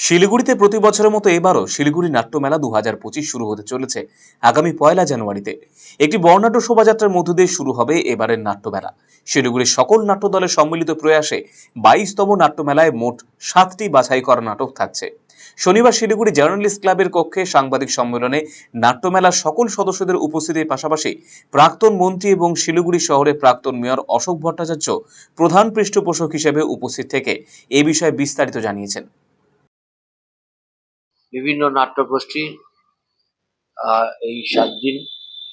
শিলিগুড়িতে প্রতি বছরের মতো এবারও শিলিগুড়ি নাট্যমেলা 2025 শুরু হতে চলেছে আগামী 1 জানুয়ারিতে। একটি বর্ণাঢ্য শোভাযাত্রার মধ্য দিয়ে শুরু হবে এবারের নাট্যমেলা। শিলিগুড়ির সকল নাট্য দলের সম্মিলিত প্রয়াসে 22তম নাট্যমেলায় মোট 7টি বাছাই করা নাটক থাকছে। শনিবার শিলিগুড়ি জার্নালিস্ট ক্লাবের কক্ষে সাংবাদিক সম্মেলনে নাট্যমেলার সকল সদস্যদের উপস্থিতির পাশাপাশি প্রাক্তন মন্ত্রী এবং শিলিগুড়ি শহরের প্রাক্তন মেয়র অশোক ভট্টাচার্য প্রধান পৃষ্ঠপোষক হিসেবে উপস্থিত থেকে এ বিষয়ে বিস্তারিত জানিয়েছেন। বিভিন্ন নাট্যগোষ্ঠী এই 7 দিন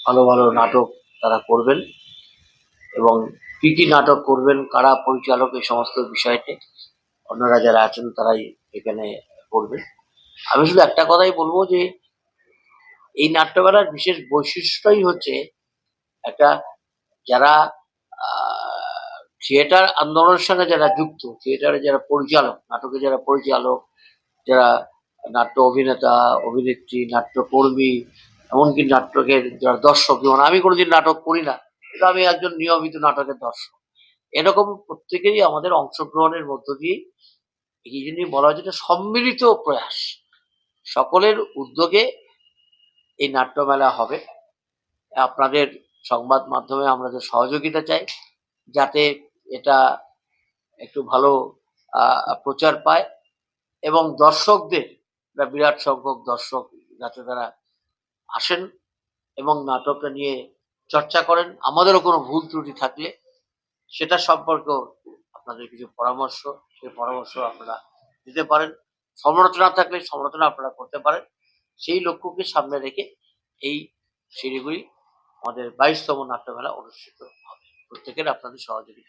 ভালো ভালো নাটক তারা করবেন এবং কি কি নাটক করবেন, কারা পরিচালক, এই সমস্ত বিষয়তে অন্যরা যারা আছেন তারাই এখানে করবেন। আমি শুধু একটা কথাই বলবো যে এই নাট্যমেলার বিশেষ বৈশিষ্ট্যই হচ্ছে একটা যারা থিয়েটার আন্দোলনের সঙ্গে যারা যুক্ত, থিয়েটারে যারা পরিচালক, নাটকে যারা পরিচালক, যারা নাট্য অভিনেতা, অভিনেত্রী, নাট্যকর্মী, এমনকি নাটকের যারা দর্শক, যেমন আমি কোনোদিন নাটক করি না, কিন্তু আমি একজন নিয়মিত নাটকের দর্শক। এরকম প্রত্যেকেরই আমাদের অংশগ্রহণের মধ্য দিয়ে এই জন্যই বলা হচ্ছে একটা সম্মিলিত প্রয়াস, সকলের উদ্যোগে এই নাট্যমেলা হবে। আপনাদের সংবাদ মাধ্যমে আমরা যে সহযোগিতা চাই, যাতে এটা একটু ভালো প্রচার পায় এবং দর্শকদের, বিরাট সংখ্যক দর্শক যাতে তারা আসেন এবং নাটকটা নিয়ে চর্চা করেন। আমাদেরও কোনো ভুল ত্রুটি থাকলে সেটা সম্পর্কেও আপনাদের কিছু পরামর্শ, সেই পরামর্শ আপনারা দিতে পারেন। সমালোচনা থাকলে সমালোচনা আপনারা করতে পারেন। সেই লক্ষ্যকে সামনে রেখে এই শিলিগুড়ি আমাদের 22তম নাট্যমেলা অনুষ্ঠিত হবে। প্রত্যেকের আপনাদের সহযোগিতা।